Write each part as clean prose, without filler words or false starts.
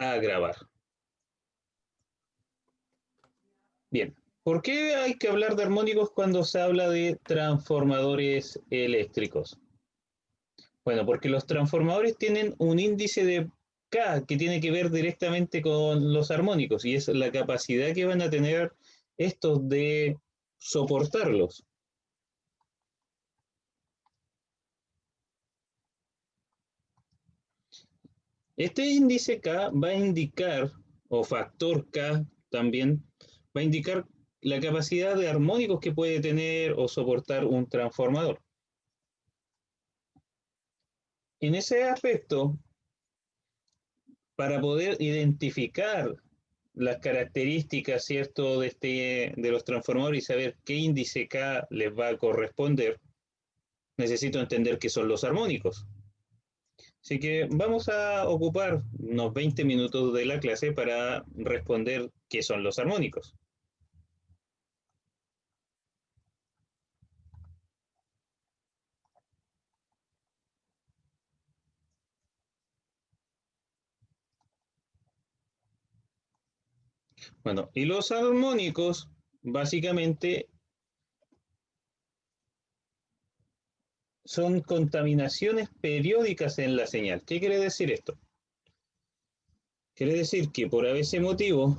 a grabar. Bien, ¿por qué hay que hablar de armónicos cuando se habla de transformadores eléctricos? Bueno, porque los transformadores tienen un índice de K que tiene que ver directamente con los armónicos y es la capacidad que van a tener estos de soportarlos. Este índice K va a indicar, o factor K también, va a indicar la capacidad de armónicos que puede tener o soportar un transformador. En ese aspecto, para poder identificar las características, ¿cierto?, de los transformadores y saber qué índice K les va a corresponder, necesito entender qué son los armónicos. Así que vamos a ocupar unos 20 minutos de la clase para responder qué son los armónicos. Bueno, y los armónicos básicamente son contaminaciones periódicas en la señal. ¿Qué quiere decir esto? Quiere decir que por ese motivo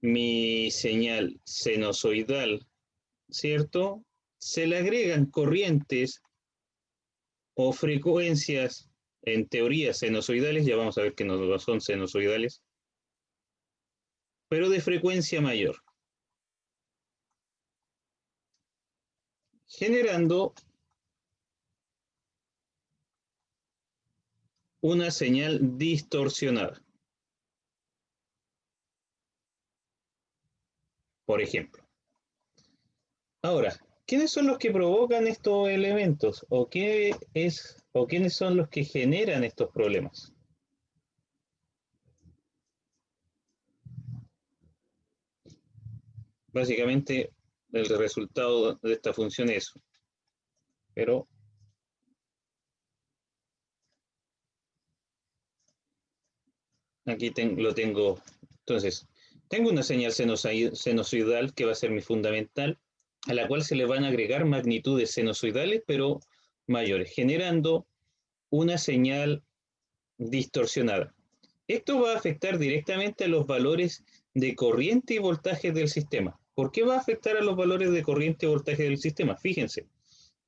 mi señal sinusoidal, ¿cierto? Se le agregan corrientes o frecuencias, en teoría sinusoidales, ya vamos a ver que no son sinusoidales, pero de frecuencia mayor, generando una señal distorsionada. Por ejemplo. Ahora, ¿quiénes son los que provocan estos elementos? ¿O quiénes son los que generan estos problemas? Básicamente, el resultado de esta función es eso. Pero aquí lo tengo. Entonces, tengo una señal sinusoidal que va a ser mi fundamental, a la cual se le van a agregar magnitudes sinusoidales, pero mayores, generando una señal distorsionada. Esto va a afectar directamente a los valores de corriente y voltaje del sistema. ¿Por qué va a afectar a los valores de corriente y voltaje del sistema? Fíjense,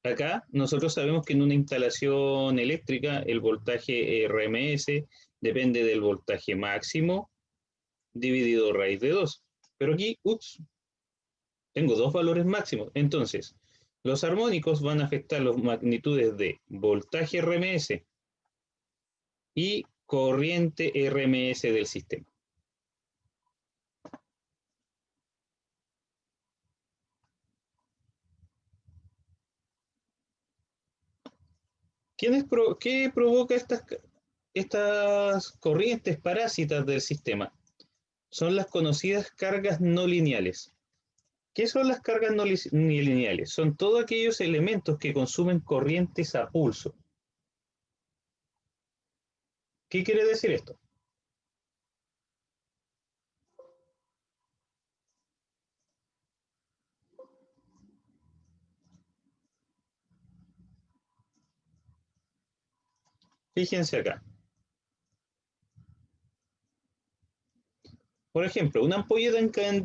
acá nosotros sabemos que en una instalación eléctrica el voltaje RMS depende del voltaje máximo dividido raíz de 2. Pero aquí, tengo dos valores máximos. Entonces, los armónicos van a afectar las magnitudes de voltaje RMS y corriente RMS del sistema. ¿Qué provoca estas corrientes parásitas del sistema? Son las conocidas cargas no lineales. ¿Qué son las cargas no lineales? Son todos aquellos elementos que consumen corrientes a pulso. ¿Qué quiere decir esto? Fíjense acá. Por ejemplo, una ampolleta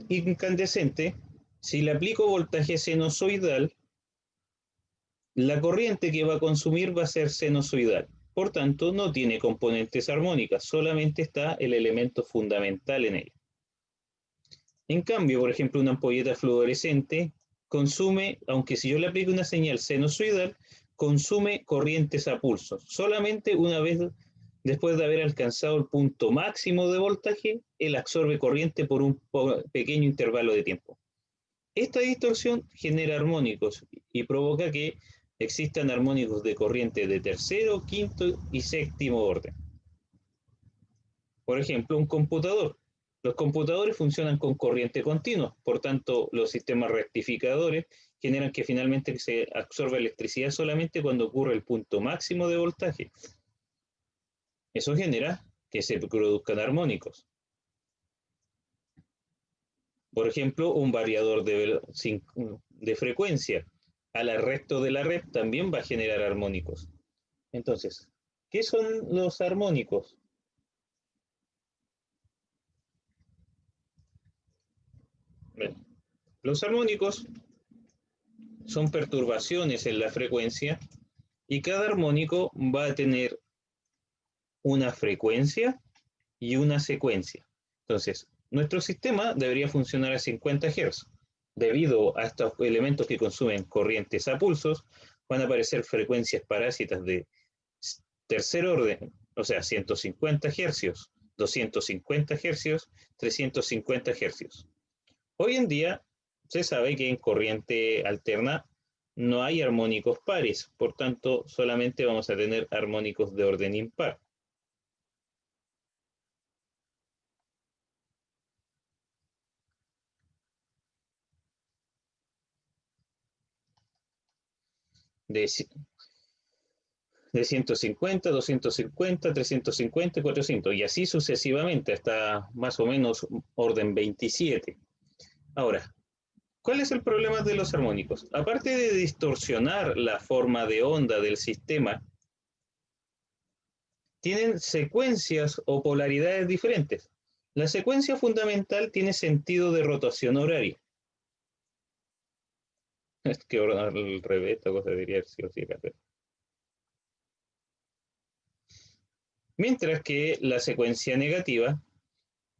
incandescente, si le aplico voltaje sinusoidal, la corriente que va a consumir va a ser sinusoidal. Por tanto, no tiene componentes armónicas, solamente está el elemento fundamental en ella. En cambio, por ejemplo, una ampolleta fluorescente consume, aunque si yo le aplico una señal sinusoidal, consume corrientes a pulso. Solamente una vez después de haber alcanzado el punto máximo de voltaje, él absorbe corriente por un pequeño intervalo de tiempo. Esta distorsión genera armónicos y provoca que existan armónicos de corriente de tercero, quinto y séptimo orden. Por ejemplo, un computador. Los computadores funcionan con corriente continua, por tanto, los sistemas rectificadores generan que finalmente se absorbe electricidad solamente cuando ocurre el punto máximo de voltaje. Eso genera que se produzcan armónicos. Por ejemplo, un variador de frecuencia al resto de la red también va a generar armónicos. Entonces, ¿qué son los armónicos? Bueno, los armónicos son perturbaciones en la frecuencia y cada armónico va a tener una frecuencia y una secuencia. Entonces, nuestro sistema debería funcionar a 50 Hz. Debido a estos elementos que consumen corrientes a pulsos, van a aparecer frecuencias parásitas de tercer orden, o sea, 150 Hz, 250 Hz, 350 Hz. Hoy en día se sabe que en corriente alterna no hay armónicos pares, por tanto, solamente vamos a tener armónicos de orden impar. De, de 150, 250, 350, 400, y así sucesivamente hasta más o menos orden 27. Ahora, ¿cuál es el problema de los armónicos? Aparte de distorsionar la forma de onda del sistema, tienen secuencias o polaridades diferentes. La secuencia fundamental tiene sentido de rotación horaria. Es que al revés, esta cosa debería ser así. Mientras que la secuencia negativa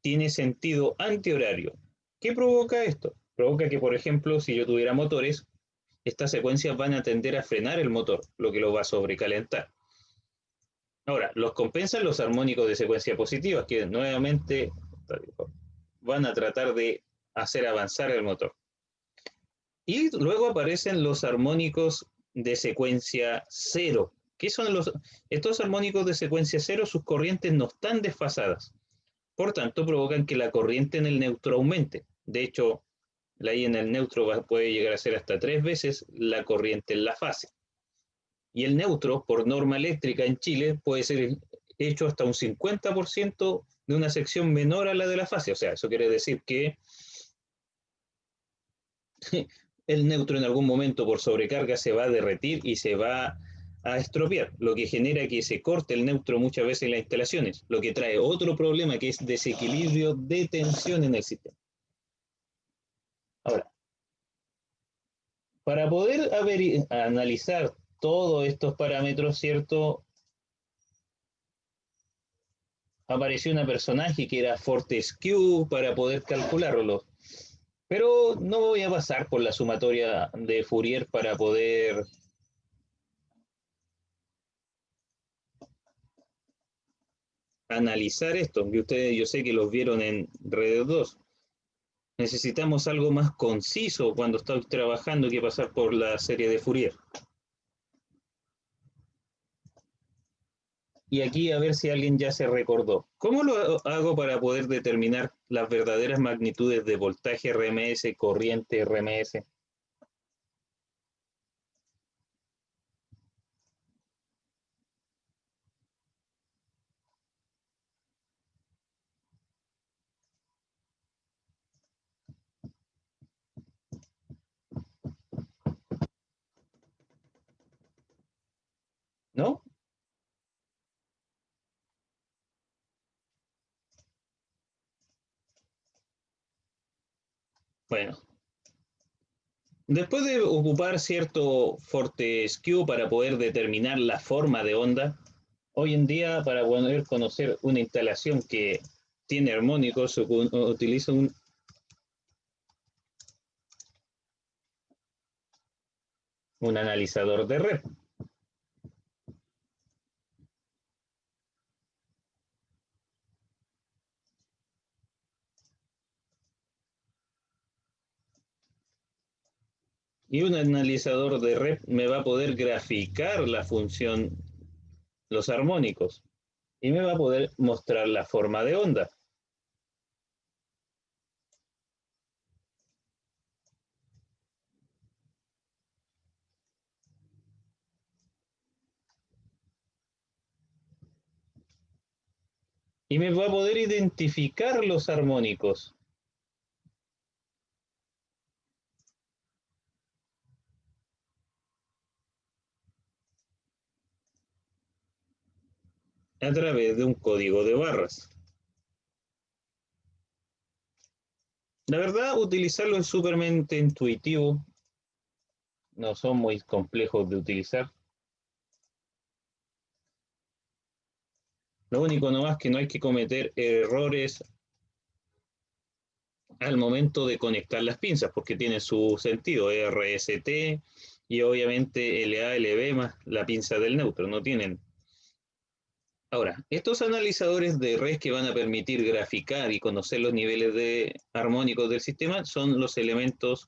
tiene sentido antihorario. ¿Qué provoca esto? Provoca que, por ejemplo, si yo tuviera motores, estas secuencias van a tender a frenar el motor, lo que lo va a sobrecalentar. Ahora, los compensan los armónicos de secuencia positiva, que nuevamente van a tratar de hacer avanzar el motor. Y luego aparecen los armónicos de secuencia cero. ¿Qué son estos armónicos de secuencia cero? Sus corrientes no están desfasadas. Por tanto, provocan que la corriente en el neutro aumente. De hecho, la I en el neutro puede llegar a ser hasta 3 veces la corriente en la fase. Y el neutro, por norma eléctrica en Chile, puede ser hecho hasta un 50% de una sección menor a la de la fase. O sea, eso quiere decir que el neutro en algún momento por sobrecarga se va a derretir y se va a estropear, lo que genera que se corte el neutro muchas veces en las instalaciones, lo que trae otro problema que es desequilibrio de tensión en el sistema. Ahora, para poder analizar todos estos parámetros, ¿cierto? Apareció una personaje que era Fortescue para poder calcularlo, pero no voy a pasar por la sumatoria de Fourier para poder analizar esto, que ustedes yo sé que los vieron en Red 2. Necesitamos algo más conciso cuando estoy trabajando que pasar por la serie de Fourier. Y aquí a ver si alguien ya se recordó. ¿Cómo lo hago para poder determinar las verdaderas magnitudes de voltaje RMS, corriente RMS? ¿No? Bueno, después de ocupar cierto Fortescue para poder determinar la forma de onda, hoy en día para poder conocer una instalación que tiene armónicos, utiliza un analizador de red. Y un analizador de red me va a poder graficar la función, los armónicos, y me va a poder mostrar la forma de onda. y me va a poder identificar los armónicos a través de un código de barras. La verdad, utilizarlo es súpermente intuitivo, no son muy complejos de utilizar. Lo único nomás que no hay que cometer errores al momento de conectar las pinzas, porque tiene su sentido, RST y obviamente LA, LB más la pinza del neutro, no tienen. Ahora, estos analizadores de red que van a permitir graficar y conocer los niveles de armónicos del sistema son los elementos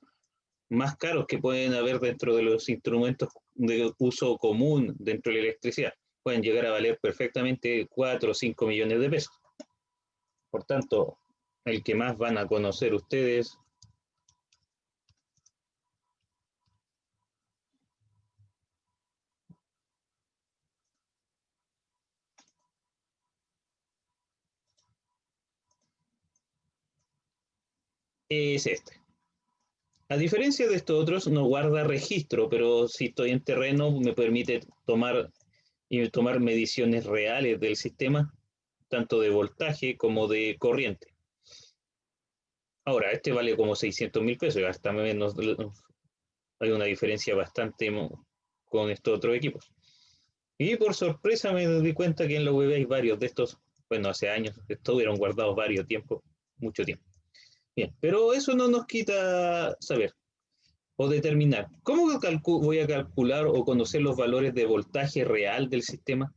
más caros que pueden haber dentro de los instrumentos de uso común dentro de la electricidad. Pueden llegar a valer perfectamente 4 o 5 millones de pesos. Por tanto, el que más van a conocer ustedes es este. A diferencia de estos otros, no guarda registro, pero si estoy en terreno me permite tomar mediciones reales del sistema, tanto de voltaje como de corriente. Ahora, este vale como 600.000 pesos, hasta menos, hay una diferencia bastante con estos otros equipos. Y por sorpresa me di cuenta que en la web hay varios de estos, bueno, hace años, estuvieron guardados varios tiempo, mucho tiempo. Bien, pero eso no nos quita saber o determinar. ¿Cómo voy a calcular o conocer los valores de voltaje real del sistema?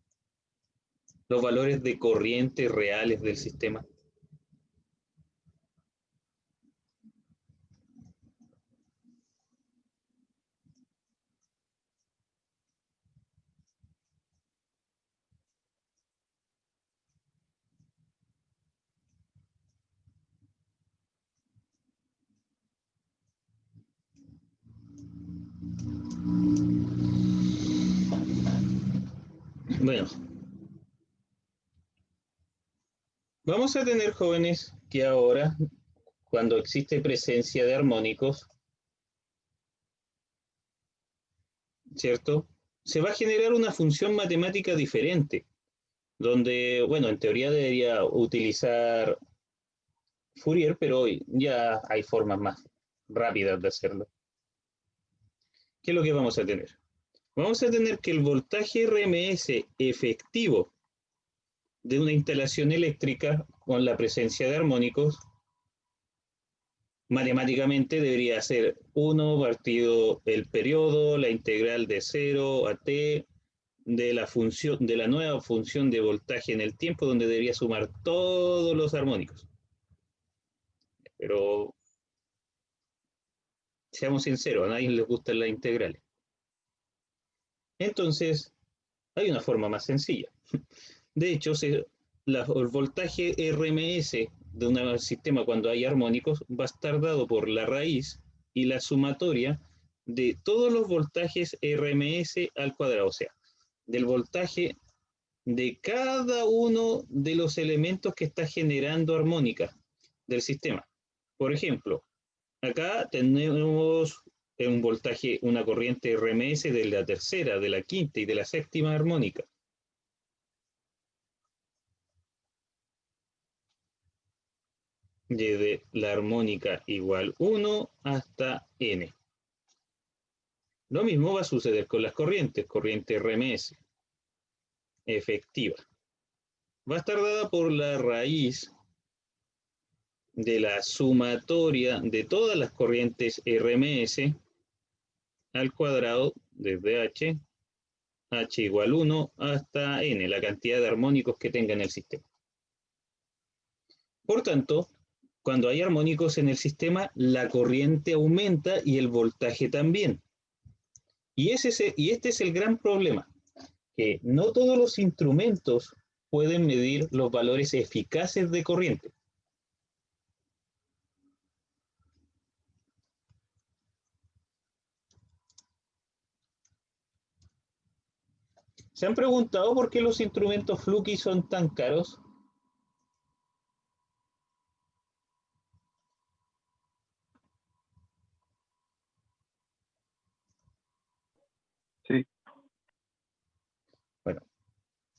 Los valores de corriente reales del sistema. Bueno, vamos a tener jóvenes que ahora, cuando existe presencia de armónicos, ¿cierto? Se va a generar una función matemática diferente, donde, bueno, en teoría debería utilizar Fourier, pero hoy ya hay formas más rápidas de hacerlo. ¿Qué es lo que vamos a tener? Vamos a tener que el voltaje RMS efectivo de una instalación eléctrica con la presencia de armónicos, matemáticamente debería ser 1 partido el periodo, la integral de 0 a t de la función de la nueva función de voltaje en el tiempo, donde debería sumar todos los armónicos. Pero seamos sinceros, a nadie les gustan las integrales. Entonces, hay una forma más sencilla. De hecho, el voltaje RMS de un sistema cuando hay armónicos va a estar dado por la raíz y la sumatoria de todos los voltajes RMS al cuadrado, o sea, del voltaje de cada uno de los elementos que está generando armónica del sistema. Por ejemplo, acá tenemos un voltaje, una corriente RMS de la tercera, de la quinta y de la séptima armónica. Desde la armónica igual 1 hasta n. Lo mismo va a suceder con las corrientes, corriente RMS efectiva. Va a estar dada por la raíz de la sumatoria de todas las corrientes RMS al cuadrado desde h igual 1 hasta n, la cantidad de armónicos que tenga en el sistema. Por tanto, cuando hay armónicos en el sistema, la corriente aumenta y el voltaje también. Y este es el gran problema, que no todos los instrumentos pueden medir los valores eficaces de corriente. ¿Se han preguntado por qué los instrumentos Fluky son tan caros?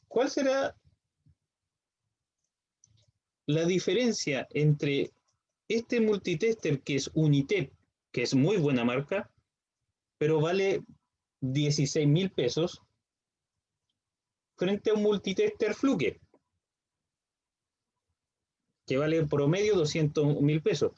¿Cuál será la diferencia entre este multitester que es Unitep, que es muy buena marca, pero vale 16.000 pesos, frente a un multitester Fluke, que vale promedio 200.000 pesos?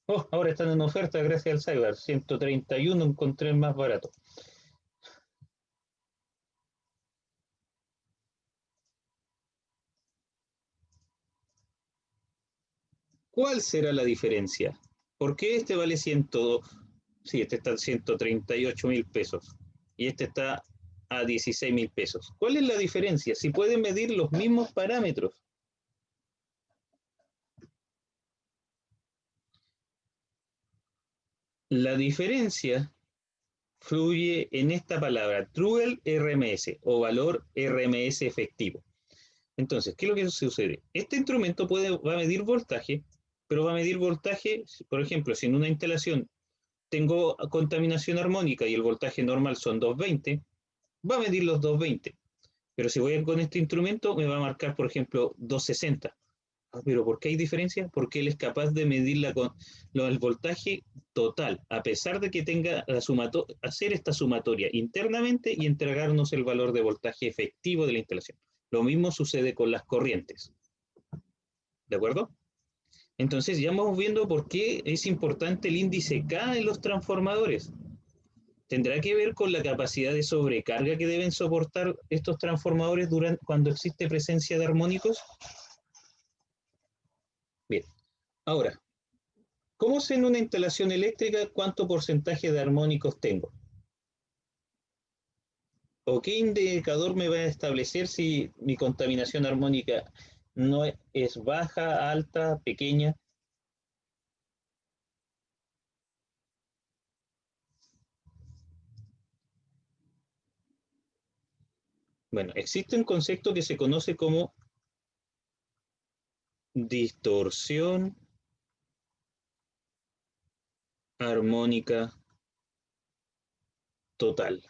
Oh, ahora están en oferta gracias al Cyber. 131 encontré el más barato. ¿Cuál será la diferencia? ¿Por qué este vale 100? Sí, este está en 138.000 pesos y este está a 16.000 pesos. ¿Cuál es la diferencia? Si pueden medir los mismos parámetros. La diferencia fluye en esta palabra, True RMS o valor RMS efectivo. Entonces, ¿qué es lo que sucede? Este instrumento va a medir voltaje, pero va a medir voltaje, por ejemplo, si en una instalación tengo contaminación armónica y el voltaje normal son 220, va a medir los 220. Pero si voy con este instrumento, me va a marcar, por ejemplo, 260. ¿Pero por qué hay diferencia? Porque él es capaz de medir el voltaje total, a pesar de que tenga hacer esta sumatoria internamente y entregarnos el valor de voltaje efectivo de la instalación. Lo mismo sucede con las corrientes. ¿De acuerdo? Entonces ya vamos viendo por qué es importante el índice K en los transformadores. ¿Tendrá que ver con la capacidad de sobrecarga que deben soportar estos transformadores cuando existe presencia de armónicos? Bien, ahora, ¿cómo sé en una instalación eléctrica cuánto porcentaje de armónicos tengo? ¿O qué indicador me va a establecer si mi contaminación armónica no es baja, alta, pequeña? Bueno, existe un concepto que se conoce como distorsión armónica total,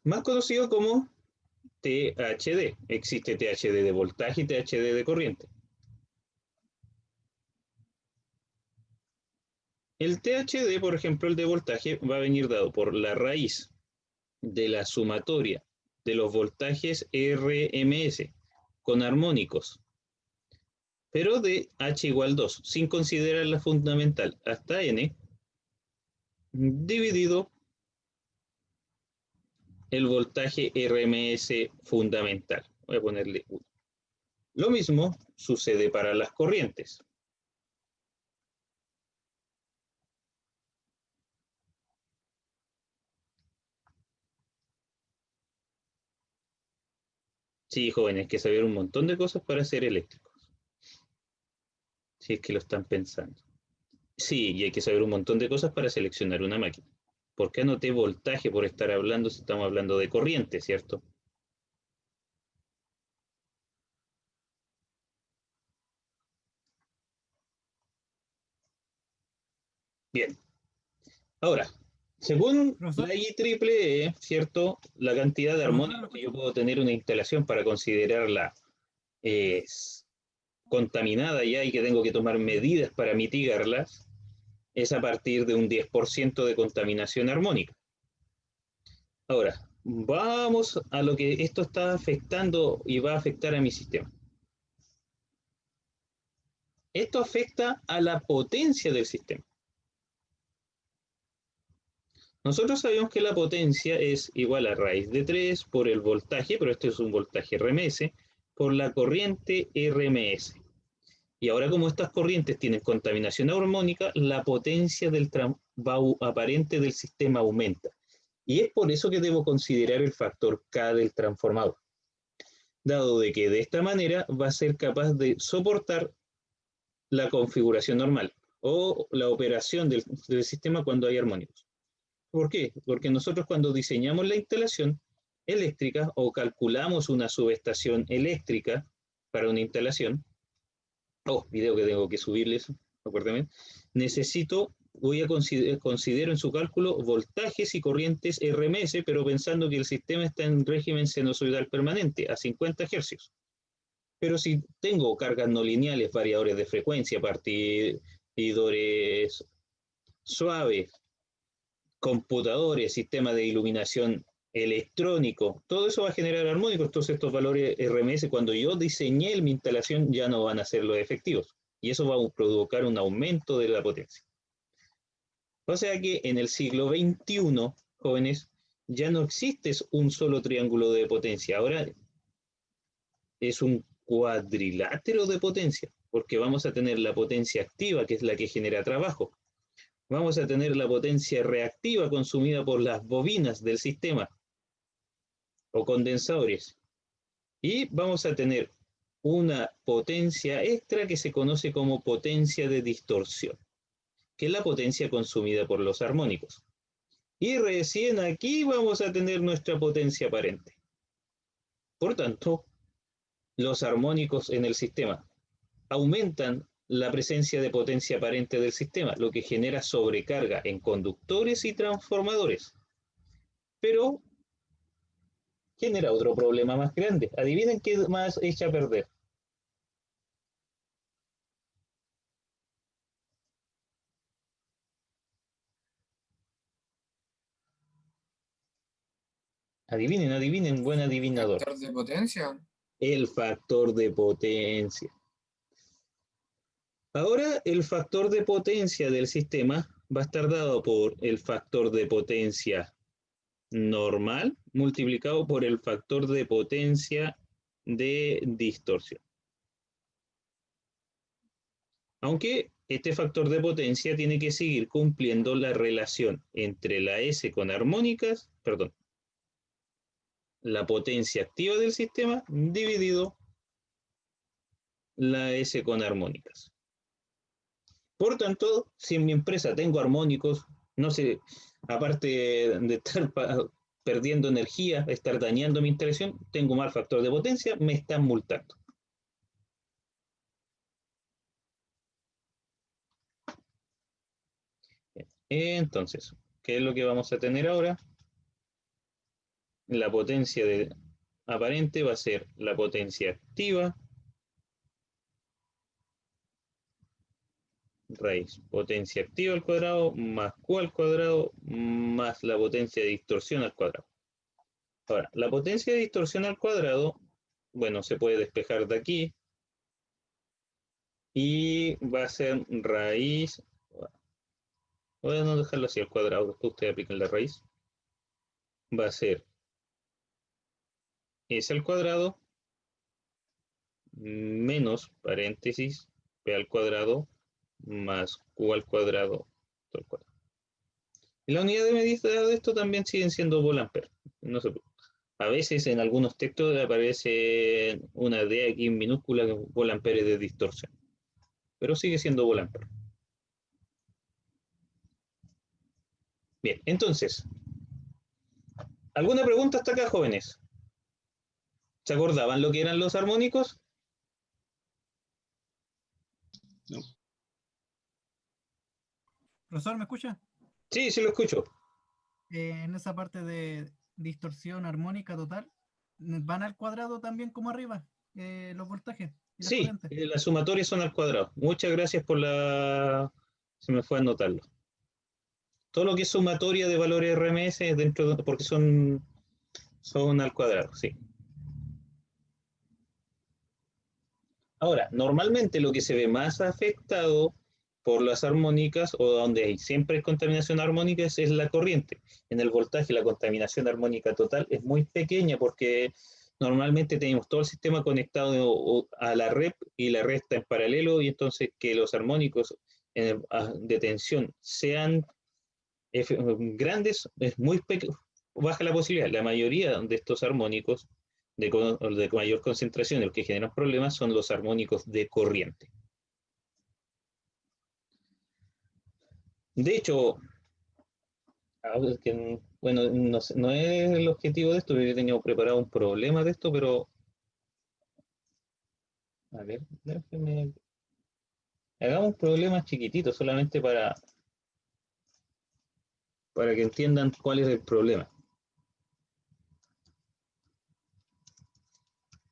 más conocido como THD. Existe THD de voltaje y THD de corriente. El THD, por ejemplo, el de voltaje, va a venir dado por la raíz de la sumatoria de los voltajes RMS con armónicos, pero de H igual 2, sin considerar la fundamental, hasta N, dividido el voltaje RMS fundamental. Voy a ponerle 1. Lo mismo sucede para las corrientes. Sí, jóvenes, hay que saber un montón de cosas para ser eléctricos, si es que lo están pensando. Sí, y hay que saber un montón de cosas para seleccionar una máquina. ¿Por qué anoté voltaje por estar hablando si estamos hablando de corriente, cierto? Bien. Ahora, según Profesor, la IEEE, ¿cierto? La cantidad de profesor, ¿me armónicos que yo escucha? puedo tener una instalación para considerarla eh, contaminada ya y que tengo que tomar medidas para mitigarlas, es a partir de un 10% de contaminación armónica. Ahora, vamos a lo que esto está afectando y va a afectar a mi sistema. Esto afecta a la potencia del sistema. Nosotros sabemos que la potencia es igual a raíz de 3 por el voltaje, pero este es un voltaje RMS, por la corriente RMS. Y ahora como estas corrientes tienen contaminación armónica, la potencia aparente del sistema aumenta. Y es por eso que debo considerar el factor K del transformador, dado de que de esta manera va a ser capaz de soportar la configuración normal o la operación del sistema cuando hay armónicos. ¿Por qué? Porque nosotros cuando diseñamos la instalación eléctrica o calculamos una subestación eléctrica para una instalación, Oh, video que tengo que subirles, acuérdame. Voy a considero en su cálculo voltajes y corrientes RMS, pero pensando que el sistema está en régimen sinusoidal permanente, a 50 Hz. Pero si tengo cargas no lineales, variadores de frecuencia, partidores suaves, computadores, sistema de iluminación electrónico, todo eso va a generar armónicos. Entonces estos valores RMS, cuando yo diseñé mi instalación, ya no van a ser los efectivos. Y eso va a provocar un aumento de la potencia. O sea que en el siglo XXI, jóvenes, ya no existe un solo triángulo de potencia. Ahora es un cuadrilátero de potencia, porque vamos a tener la potencia activa, que es la que genera trabajo. Vamos a tener la potencia reactiva consumida por las bobinas del sistema o condensadores. Y vamos a tener una potencia extra que se conoce como potencia de distorsión, que es la potencia consumida por los armónicos. Y recién aquí vamos a tener nuestra potencia aparente. Por tanto, los armónicos en el sistema aumentan la presencia de potencia aparente del sistema, lo que genera sobrecarga en conductores y transformadores. Pero genera otro problema más grande. Adivinen qué más echa a perder. Adivinen, adivinen, buen adivinador. Factor de potencia. El factor de potencia. Ahora el factor de potencia del sistema va a estar dado por el factor de potencia normal multiplicado por el factor de potencia de distorsión. Aunque este factor de potencia tiene que seguir cumpliendo la relación entre la S con armónicas, perdón, la potencia activa del sistema dividido la S con armónicas. Por tanto, si en mi empresa tengo armónicos, no sé, aparte de estar perdiendo energía, estar dañando mi instalación, tengo mal factor de potencia, me están multando. Entonces, ¿qué es lo que vamos a tener ahora? La potencia aparente va a ser la potencia activa raíz potencia activa al cuadrado más Q al cuadrado más la potencia de distorsión al cuadrado. Ahora, la potencia de distorsión al cuadrado, bueno, se puede despejar de aquí y va a ser raíz, voy a no dejarlo así al cuadrado, después ustedes aplican la raíz, va a ser S al cuadrado menos paréntesis P al cuadrado más Q al cuadrado. Y la unidad de medida de esto también siguen siendo Volt-Ampere. No se A veces en algunos textos aparece una D aquí en minúscula que Volt-Ampere de distorsión, pero sigue siendo Volt-Ampere. Bien, entonces, ¿alguna pregunta hasta acá, jóvenes? ¿Se acordaban lo que eran los armónicos? No. Profesor, ¿me escucha? Sí, sí lo escucho. En esa parte de distorsión armónica total, ¿van al cuadrado también como arriba los voltajes y las Sí, corrientes? las sumatorias son al cuadrado. Muchas gracias por la... Se me fue a anotarlo. Todo lo que es sumatoria de valores RMS dentro de... porque son al cuadrado, sí. Ahora, normalmente lo que se ve más afectado por las armónicas o donde hay siempre contaminación armónica es la corriente. En el voltaje la contaminación armónica total es muy pequeña porque normalmente tenemos todo el sistema conectado a la red y la red está en paralelo y entonces que los armónicos de tensión sean grandes es muy baja la posibilidad. La mayoría de estos armónicos de mayor concentración, los que generan problemas son los armónicos de corriente. De hecho, bueno, no es el objetivo de esto, yo he tenido preparado un problema de esto, pero a ver, déjeme Hagamos problemas chiquititos solamente para que entiendan cuál es el problema.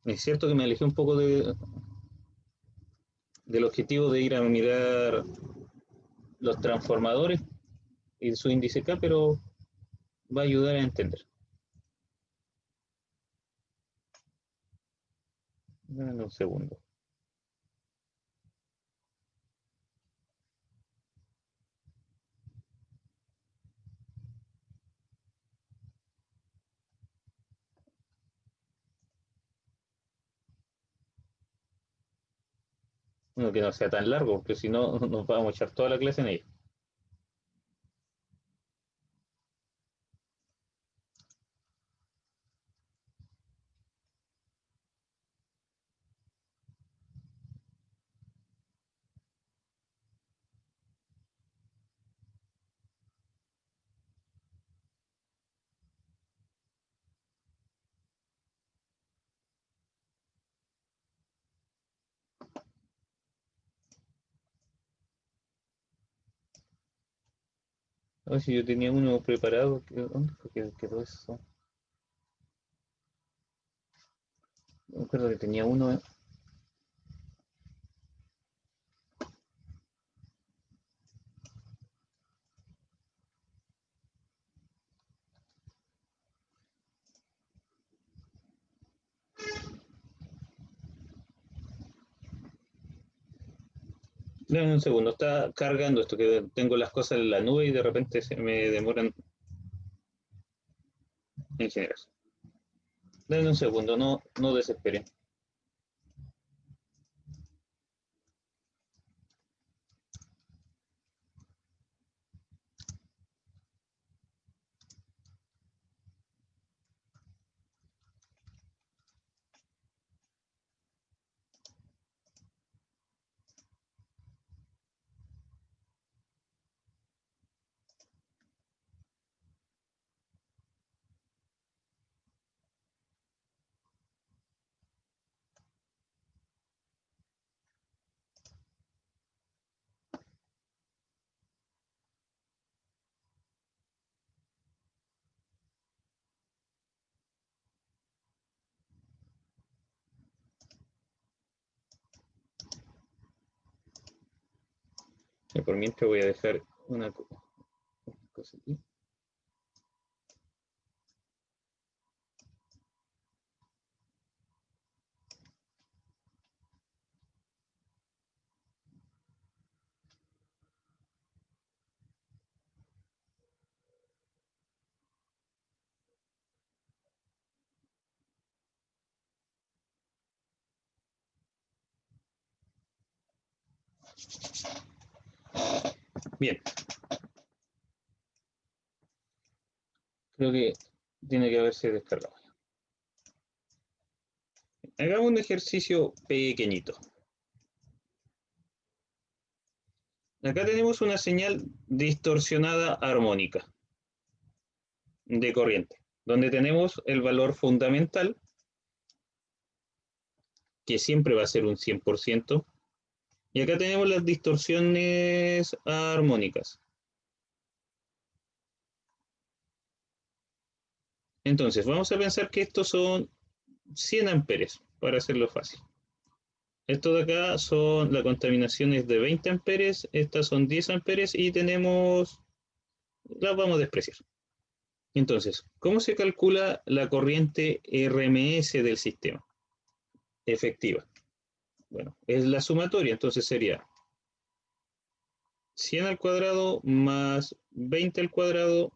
Es cierto que me alejé un poco del objetivo de ir a mirar los transformadores y su índice K, pero va a ayudar a entender. Dame un segundo. Uno que no sea tan largo, porque si no nos vamos a echar toda la clase en ella. A ver si yo tenía uno preparado. ¿Dónde fue que quedó eso? Me acuerdo que tenía uno. Dame un segundo, está cargando esto, que tengo las cosas en la nube y de repente se me demoran en general. Dame un segundo, no desesperen. Y por mientras voy a dejar una cosa aquí. Bien, creo que tiene que haberse descargado. Hagamos un ejercicio pequeñito. Acá tenemos una señal distorsionada armónica de corriente, donde tenemos el valor fundamental, que siempre va a ser un 100%, y acá tenemos las distorsiones armónicas. Entonces, vamos a pensar que estos son 100 amperes, para hacerlo fácil. Esto de acá son, la contaminación es de 20 amperes, estas son 10 amperes y tenemos, las vamos a despreciar. Entonces, ¿cómo se calcula la corriente RMS del sistema efectiva? Bueno, es la sumatoria, entonces sería 100 al cuadrado más 20 al cuadrado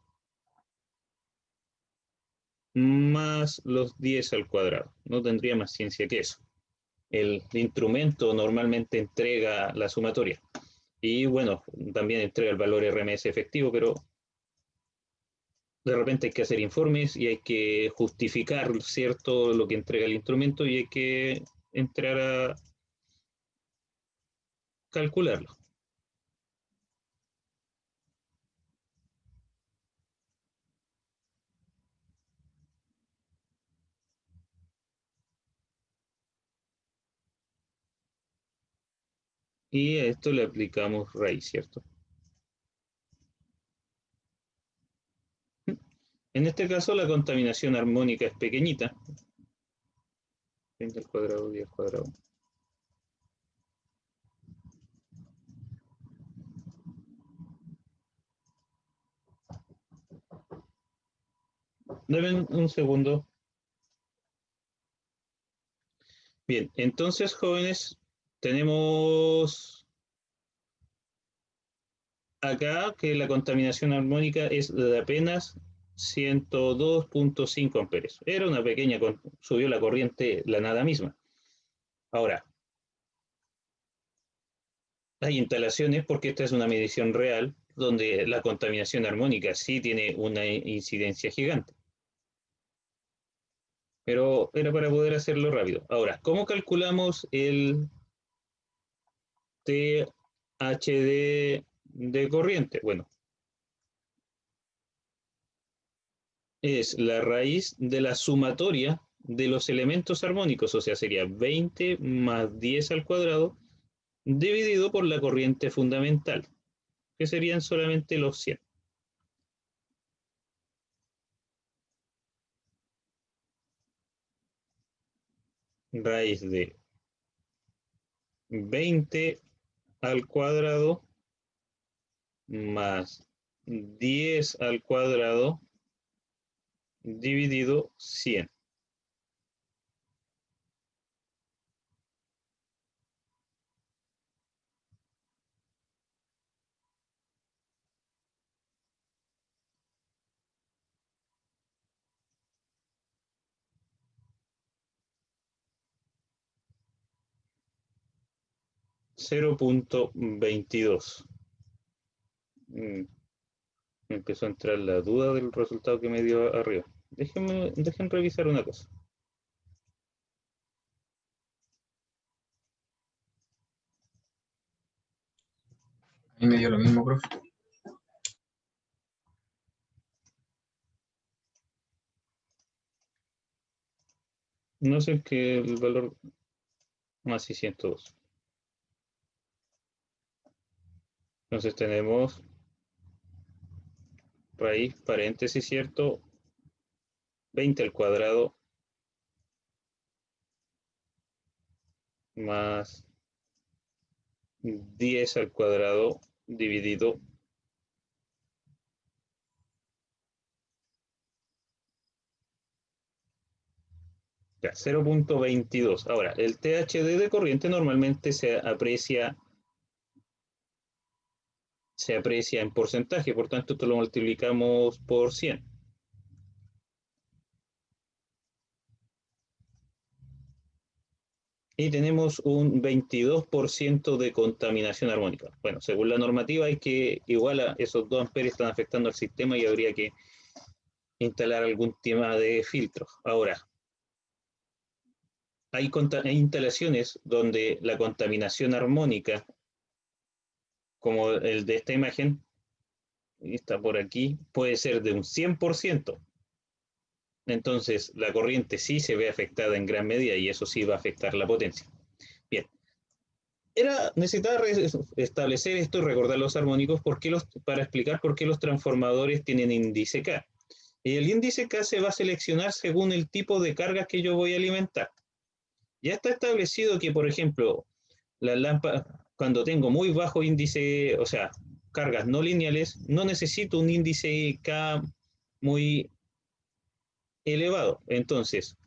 más los 10 al cuadrado. No tendría más ciencia que eso. El instrumento normalmente entrega la sumatoria. Y bueno, también entrega el valor RMS efectivo, pero de repente hay que hacer informes y hay que justificar, ¿cierto?, lo que entrega el instrumento y hay que entrar a calcularlo. y a esto le aplicamos raíz, ¿cierto? En este caso la contaminación armónica es pequeñita. 20 al cuadrado, 10 al cuadrado. Deben un segundo. Bien, entonces, jóvenes, tenemos acá que la contaminación armónica es de apenas 102.5 amperes. Era una pequeña, subió la corriente la nada misma. Ahora, hay instalaciones, porque esta es una medición real, donde la contaminación armónica sí tiene una incidencia gigante. Pero era para poder hacerlo rápido. Ahora, ¿cómo calculamos el THD de corriente? Bueno, es la raíz de la sumatoria de los elementos armónicos, o sea, sería 20 más 10 al cuadrado dividido por la corriente fundamental, que serían solamente los 100. Raíz de 20 al cuadrado más 10 al cuadrado dividido 100. 0.22. Me empezó a entrar la duda del resultado que me dio arriba. Dejen revisar una cosa. A mí me dio lo mismo, profe. No sé qué el valor más 602. Entonces tenemos raíz, paréntesis, ¿cierto? 20 al cuadrado más 10 al cuadrado dividido 0.22. Ahora, el THD de corriente normalmente se aprecia en porcentaje, por tanto, esto lo multiplicamos por 100. Y tenemos un 22% de contaminación armónica. Bueno, según la normativa, hay que igual a esos 2 amperes están afectando al sistema y habría que instalar algún tema de filtro. Ahora, hay instalaciones donde la contaminación armónica, como el de esta imagen, está por aquí, puede ser de un 100%. Entonces, la corriente sí se ve afectada en gran medida y eso sí va a afectar la potencia. Bien, necesitaba establecer esto y recordar los armónicos para explicar por qué los transformadores tienen índice K. Y el índice K se va a seleccionar según el tipo de cargas que yo voy a alimentar. Ya está establecido que, por ejemplo, las lámparas, cuando tengo muy bajo índice, o sea, cargas no lineales, no necesito un índice K muy elevado. Entonces,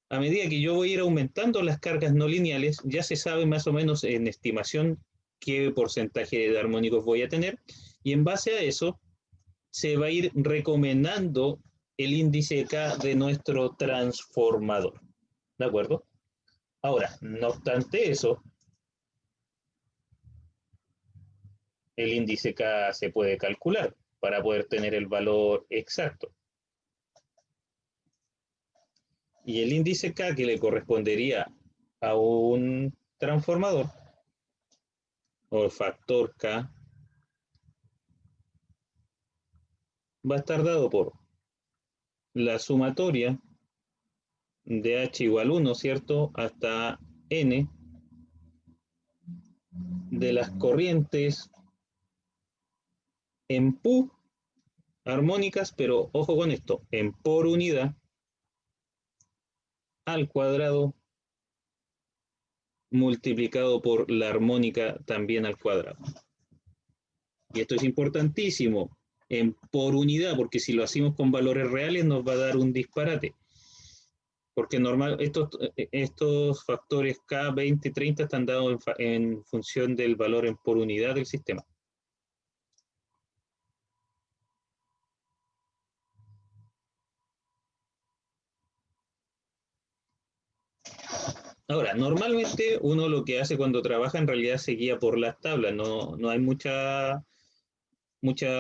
a medida que yo voy a ir aumentando las cargas no lineales, ya se sabe más o menos en estimación qué porcentaje de armónicos voy a tener, y en base a eso se va a ir recomendando el índice K de nuestro transformador. ¿De acuerdo? Ahora, no obstante eso, el índice K se puede calcular para poder tener el valor exacto. Y el índice K que le correspondería a un transformador, o el factor K, va a estar dado por la sumatoria de h igual 1, ¿cierto? Hasta n de las corrientes en Pu armónicas, pero ojo con esto, en por unidad al cuadrado multiplicado por la armónica también al cuadrado. Y esto es importantísimo, en por unidad, porque si lo hacemos con valores reales nos va a dar un disparate. Porque estos factores K, 20 y 30 están dados en función del valor en por unidad del sistema. Ahora, normalmente uno lo que hace cuando trabaja en realidad se guía por las tablas, no hay mucha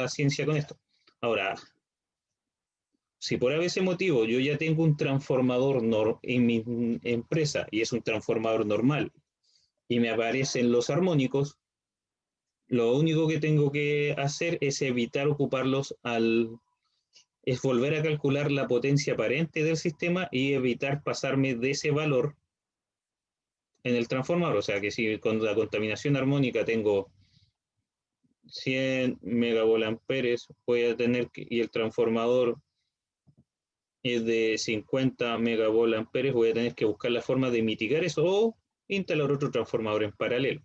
ciencia con esto. Ahora, si por ese motivo yo ya tengo un transformador en mi empresa y es un transformador normal y me aparecen los armónicos, lo único que tengo que hacer es evitar ocuparlos es volver a calcular la potencia aparente del sistema y evitar pasarme de ese valor en el transformador. O sea que si con la contaminación armónica tengo 100 megavoltamperes, voy a tener y el transformador es de 50 megavoltamperes, voy a tener que buscar la forma de mitigar eso o instalar otro transformador en paralelo.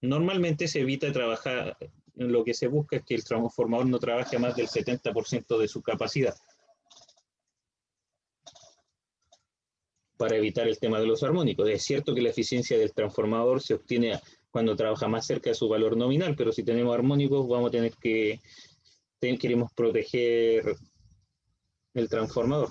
Normalmente se evita trabajar, lo que se busca es que el transformador no trabaje a más del 70% de su capacidad, para evitar el tema de los armónicos. Es cierto que la eficiencia del transformador se obtiene cuando trabaja más cerca de su valor nominal, pero si tenemos armónicos vamos a tener que, queremos proteger el transformador.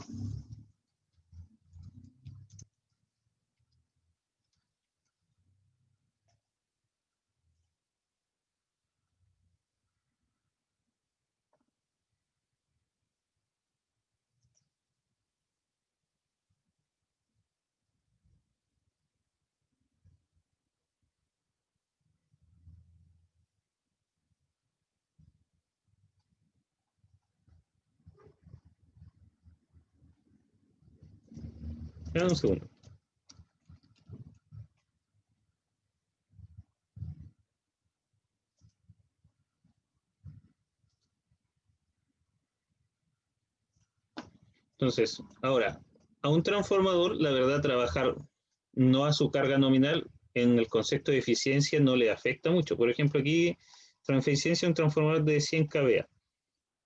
Espera un segundo. Entonces, ahora, a un transformador, la verdad, trabajar no a su carga nominal en el concepto de eficiencia no le afecta mucho. Por ejemplo, aquí, eficiencia de un transformador de 100 kVA.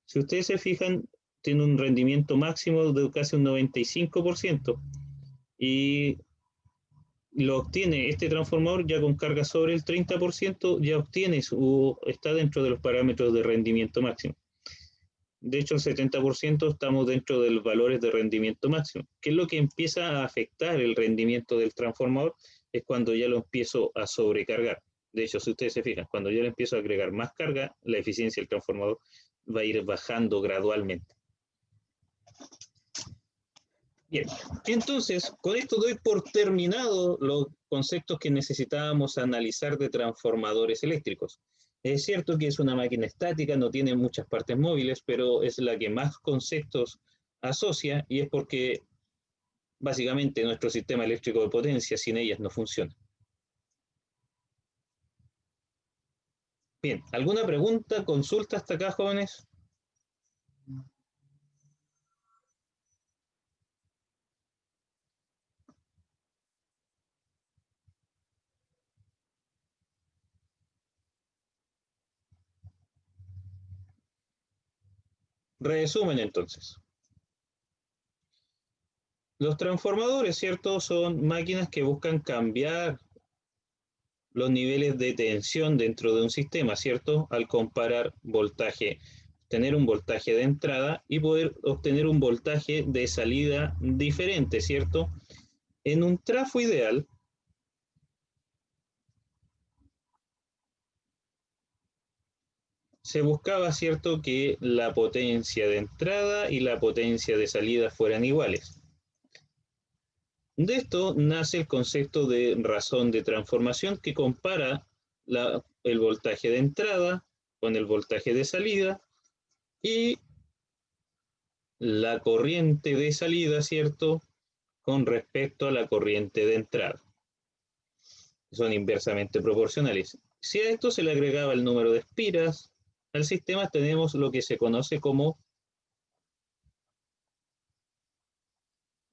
Si ustedes se fijan, tiene un rendimiento máximo de casi un 95% y lo obtiene este transformador ya con carga sobre el 30%, ya obtiene está dentro de los parámetros de rendimiento máximo. De hecho, el 70% estamos dentro de los valores de rendimiento máximo. ¿Qué es lo que empieza a afectar el rendimiento del transformador? Es cuando ya lo empiezo a sobrecargar. De hecho, si ustedes se fijan, cuando yo le empiezo a agregar más carga, la eficiencia del transformador va a ir bajando gradualmente. Bien, entonces, con esto doy por terminado los conceptos que necesitábamos analizar de transformadores eléctricos. Es cierto que es una máquina estática, no tiene muchas partes móviles, pero es la que más conceptos asocia y es porque básicamente nuestro sistema eléctrico de potencia sin ellas no funciona. Bien, ¿alguna pregunta, consulta hasta acá, jóvenes? Resumen entonces. Los transformadores, ¿cierto? Son máquinas que buscan cambiar los niveles de tensión dentro de un sistema, ¿cierto? Al comparar voltaje, tener un voltaje de entrada y poder obtener un voltaje de salida diferente, ¿cierto? En un trafo ideal, se buscaba, ¿cierto?, que la potencia de entrada y la potencia de salida fueran iguales. De esto nace el concepto de razón de transformación que compara el voltaje de entrada con el voltaje de salida y la corriente de salida, ¿cierto?, con respecto a la corriente de entrada. son inversamente proporcionales. Si a esto se le agregaba el número de espiras al sistema, tenemos lo que se conoce como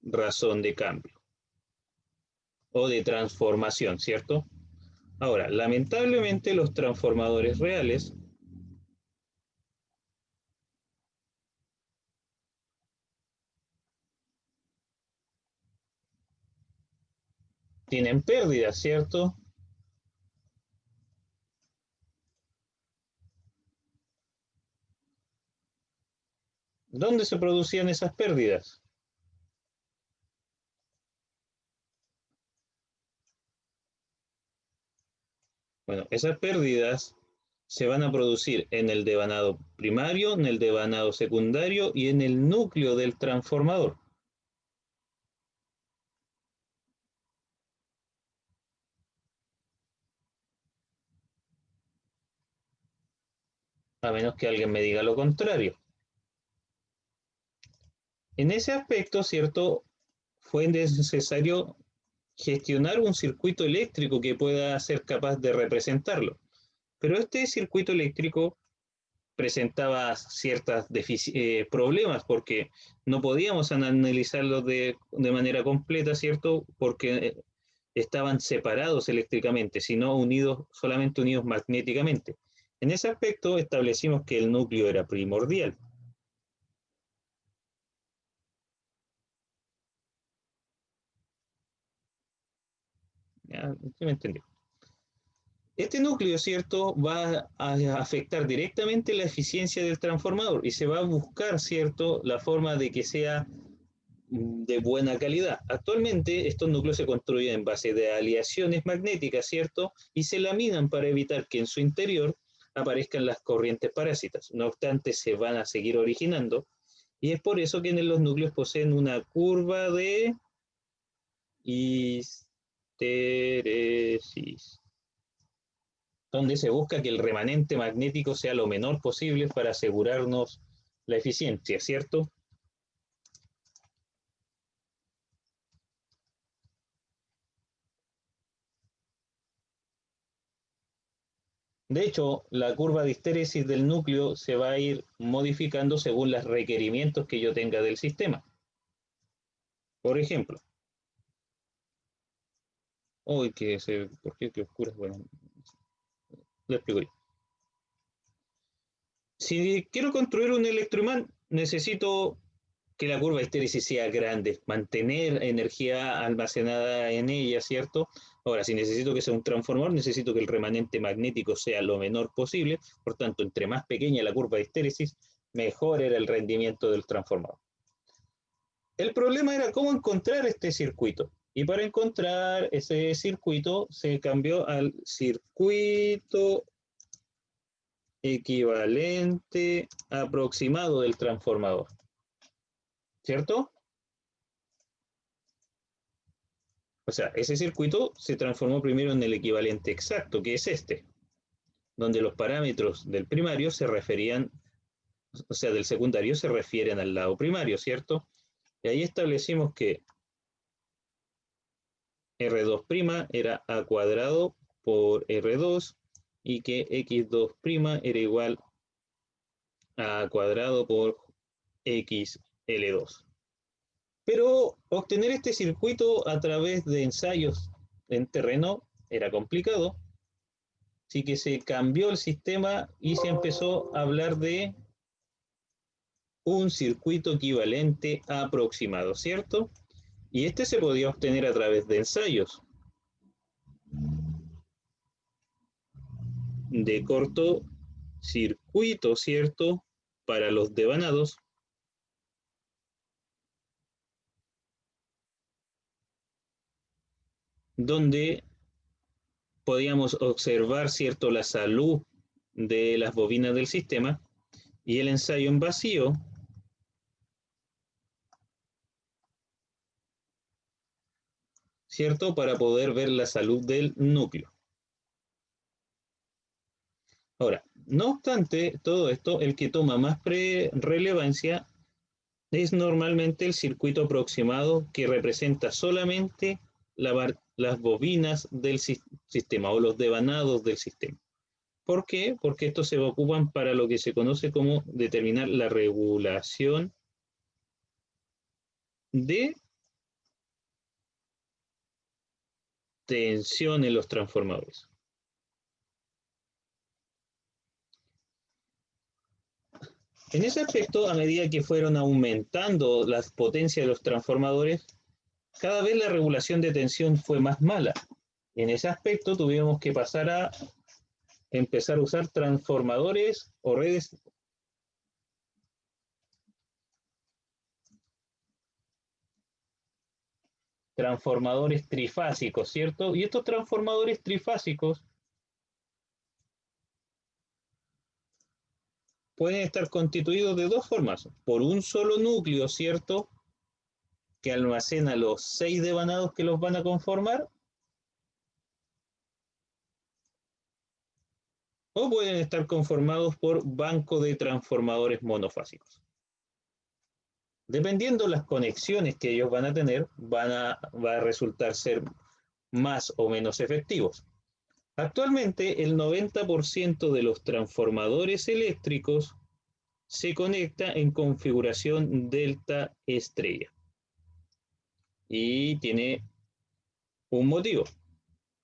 razón de cambio o de transformación, ¿cierto? Ahora, lamentablemente los transformadores reales tienen pérdidas, ¿cierto? ¿Dónde se producían esas pérdidas? Bueno, esas pérdidas se van a producir en el devanado primario, en el devanado secundario y en el núcleo del transformador. A menos que alguien me diga lo contrario. En ese aspecto, ¿cierto? Fue necesario gestionar un circuito eléctrico que pueda ser capaz de representarlo. Pero este circuito eléctrico presentaba ciertos problemas porque no podíamos analizarlo de manera completa, ¿cierto? Porque estaban separados eléctricamente, sino unidos, solamente unidos magnéticamente. En ese aspecto establecimos que el núcleo era primordial. ¿Ya? ¿Sí me entendió? Este núcleo, ¿cierto?, va a afectar directamente la eficiencia del transformador y se va a buscar, ¿cierto?, la forma de que sea de buena calidad. Actualmente estos núcleos se construyen en base de aleaciones magnéticas, ¿cierto? Y se laminan para evitar que en su interior aparezcan las corrientes parásitas. No obstante, se van a seguir originando y es por eso que los núcleos poseen una curva de histeresis, donde se busca que el remanente magnético sea lo menor posible para asegurarnos la eficiencia, ¿cierto? De hecho, la curva de histéresis del núcleo se va a ir modificando según los requerimientos que yo tenga del sistema. Por ejemplo, hoy ¿por qué que oscuras? Bueno, lo explico yo. Si quiero construir un electroimán, necesito que la curva de histéresis sea grande, mantener energía almacenada en ella, ¿cierto? Ahora, si necesito que sea un transformador, necesito que el remanente magnético sea lo menor posible, por tanto, entre más pequeña la curva de histéresis, mejor era el rendimiento del transformador. El problema era cómo encontrar este circuito. Y para encontrar ese circuito se cambió al circuito equivalente aproximado del transformador. ¿Cierto? O sea, ese circuito se transformó primero en el equivalente exacto, que es este, donde los parámetros del primario se referían, o sea, del secundario se refieren al lado primario, ¿cierto? Y ahí establecimos que R2' era A cuadrado por R2 y que X2' era igual a A cuadrado por XL2. Pero obtener este circuito a través de ensayos en terreno era complicado, así que se cambió el sistema y se empezó a hablar de un circuito equivalente aproximado, ¿cierto? Y este se podía obtener a través de ensayos de corto circuito, ¿cierto? Para los devanados, donde podíamos observar, ¿cierto?, la salud de las bobinas del sistema y el ensayo en vacío ¿cierto? Para poder ver la salud del núcleo. Ahora, no obstante todo esto, el que toma más relevancia es normalmente el circuito aproximado que representa solamente las bobinas del sistema o los devanados del sistema. ¿Por qué? Porque estos se ocupan para lo que se conoce como determinar la regulación de tensión en los transformadores. En ese aspecto, a medida que fueron aumentando las potencias de los transformadores, cada vez la regulación de tensión fue más mala. En ese aspecto tuvimos que pasar a empezar a usar transformadores o redes transformadores trifásicos, ¿cierto? Y estos transformadores trifásicos pueden estar constituidos de dos formas, por un solo núcleo, ¿cierto?, que almacena los 6 devanados que los van a conformar, o pueden estar conformados por banco de transformadores monofásicos. Dependiendo de las conexiones que ellos van a tener, va a resultar ser más o menos efectivos. Actualmente, el 90% de los transformadores eléctricos se conecta en configuración delta estrella. Y tiene un motivo.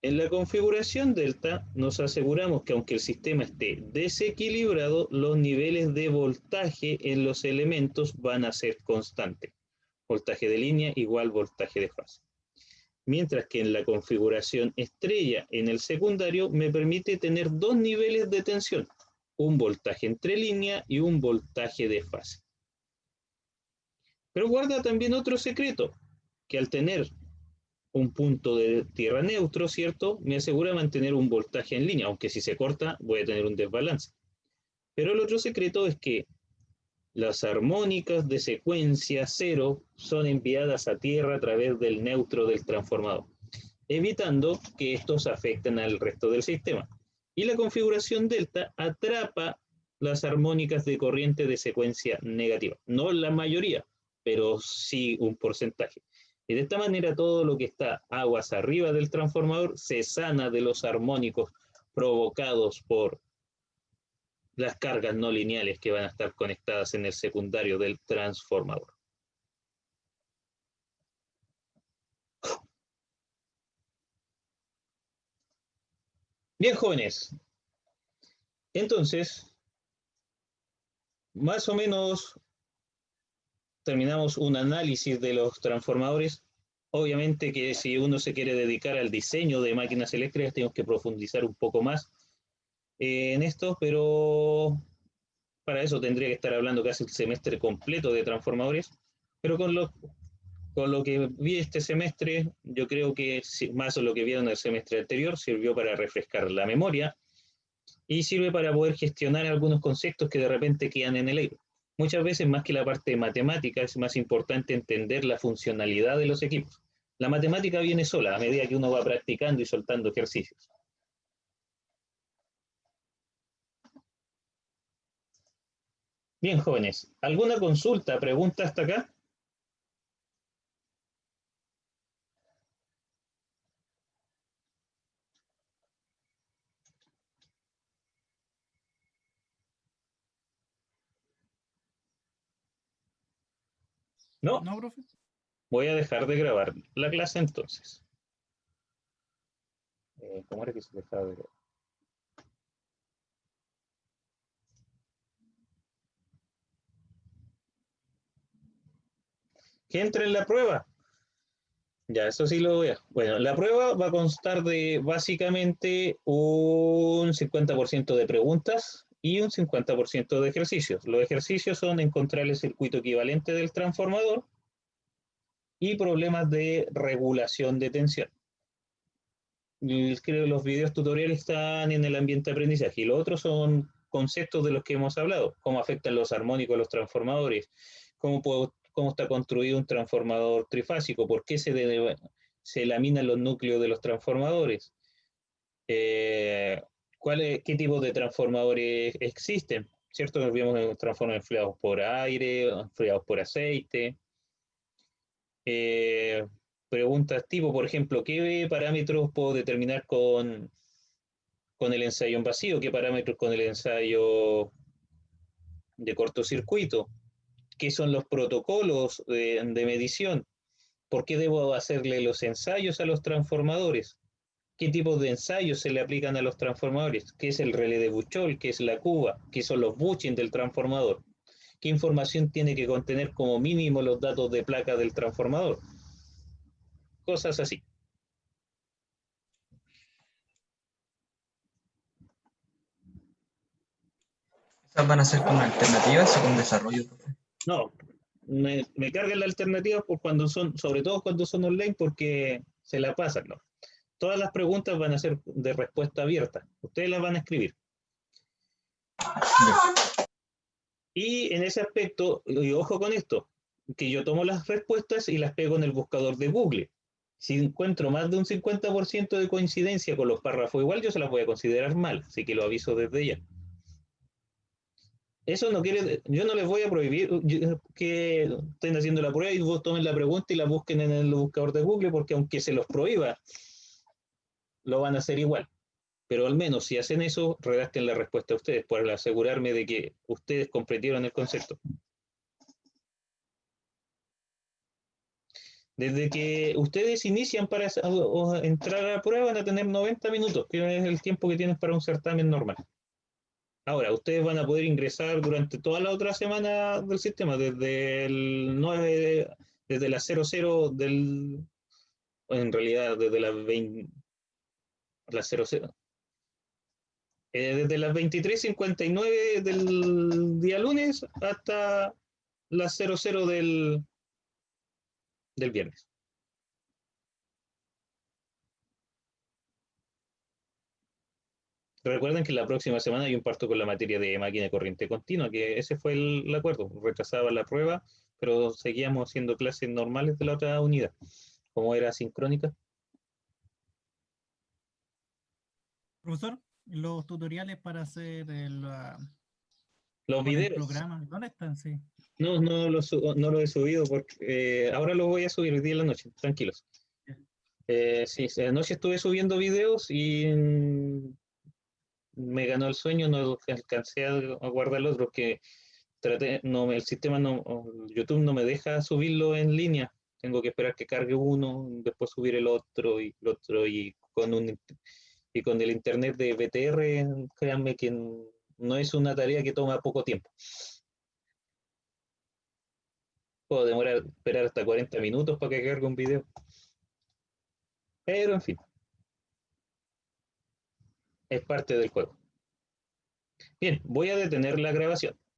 En la configuración delta nos aseguramos que aunque el sistema esté desequilibrado, los niveles de voltaje en los elementos van a ser constantes. Voltaje de línea igual voltaje de fase. Mientras que en la configuración estrella en el secundario me permite tener dos niveles de tensión, un voltaje entre línea y un voltaje de fase. Pero guarda también otro secreto, que al tener un punto de tierra neutro, ¿cierto?, me asegura mantener un voltaje en línea, aunque si se corta voy a tener un desbalance. Pero el otro secreto es que las armónicas de secuencia cero son enviadas a tierra a través del neutro del transformador, evitando que estos afecten al resto del sistema. Y la configuración delta atrapa las armónicas de corriente de secuencia negativa. No la mayoría, pero sí un porcentaje. Y de esta manera todo lo que está aguas arriba del transformador se sana de los armónicos provocados por las cargas no lineales que van a estar conectadas en el secundario del transformador. Bien, jóvenes. Entonces, más o menos terminamos un análisis de los transformadores. Obviamente que si uno se quiere dedicar al diseño de máquinas eléctricas, tenemos que profundizar un poco más en esto, pero para eso tendría que estar hablando casi el semestre completo de transformadores. Pero con lo que vi este semestre, yo creo que más de lo que vieron el semestre anterior, sirvió para refrescar la memoria y sirve para poder gestionar algunos conceptos que de repente quedan en el aire. Muchas veces, más que la parte matemática, es más importante entender la funcionalidad de los equipos. La matemática viene sola a medida que uno va practicando y soltando ejercicios. Bien, jóvenes, ¿alguna consulta, pregunta hasta acá? No, ¿No, profe? voy a dejar de grabar la clase entonces. ¿Cómo era que se dejaba de grabar? Que entre en la prueba. Ya, eso sí lo voy a. Bueno, la prueba va a constar de básicamente un 50% de preguntas y un 50% de ejercicios. Los ejercicios son encontrar el circuito equivalente del transformador y problemas de regulación de tensión. Creo que los videos tutoriales están en el ambiente de aprendizaje y los otros son conceptos de los que hemos hablado, cómo afectan los armónicos a los transformadores, cómo está construido un transformador trifásico, por qué se laminan los núcleos de los transformadores, qué tipos de transformadores existen, ¿cierto? Nos vimos transformadores enfriados por aire, enfriados por aceite, preguntas tipo, por ejemplo, ¿qué parámetros puedo determinar con el ensayo en vacío? ¿Qué parámetros con el ensayo de cortocircuito? ¿Qué son los protocolos de medición? ¿Por qué debo hacerle los ensayos a los transformadores? ¿Qué tipos de ensayos se le aplican a los transformadores? ¿Qué es el relé de Buchol? ¿Qué es la cuba? ¿Qué son los bushing del transformador? ¿Qué información tiene que contener como mínimo los datos de placa del transformador? Cosas así. ¿Esas van a ser como alternativas o con desarrollo, profe? No, me cargan las alternativas por cuando son, sobre todo cuando son online, porque se la pasan, ¿no? Todas las preguntas van a ser de respuesta abierta. Ustedes las van a escribir. Y en ese aspecto, y ojo con esto, que yo tomo las respuestas y las pego en el buscador de Google. Si encuentro más de un 50% de coincidencia con los párrafos igual, yo se las voy a considerar mal, así que lo aviso desde ya. Eso no quiere, yo no les voy a prohibir que estén haciendo la prueba y vos tomen la pregunta y la busquen en el buscador de Google, porque aunque se los prohíba, lo van a hacer igual. Pero al menos si hacen eso, redacten la respuesta a ustedes para asegurarme de que ustedes comprendieron el concepto. Desde que ustedes inician para entrar a la prueba van a tener 90 minutos, que es el tiempo que tienen para un certamen normal. Ahora, ustedes van a poder ingresar durante toda la otra semana del sistema, desde el 9, desde las 00 del, en realidad desde las 20, las 00, desde las 23:59 del día lunes hasta las 00 del viernes. Recuerden que la próxima semana yo imparto con la materia de máquina de corriente continua, que ese fue el acuerdo. Retrasaba la prueba, pero seguíamos haciendo clases normales de la otra unidad, como era sincrónica. Profesor, los tutoriales para hacer Los con el videos, programa, ¿dónde están? Sí. no los he subido porque ahora los voy a subir hoy día en la noche, tranquilos. Sí, anoche estuve subiendo videos y me ganó el sueño, no alcancé a guardar los otros que traté, no, el sistema no, YouTube no me deja subirlo en línea. Tengo que esperar que cargue uno, después subir el otro y con el internet de BTR, créanme que no es una tarea que toma poco tiempo. Puedo demorar, esperar hasta 40 minutos para que cargue un video. Pero en fin, es parte del juego. Bien, voy a detener la grabación.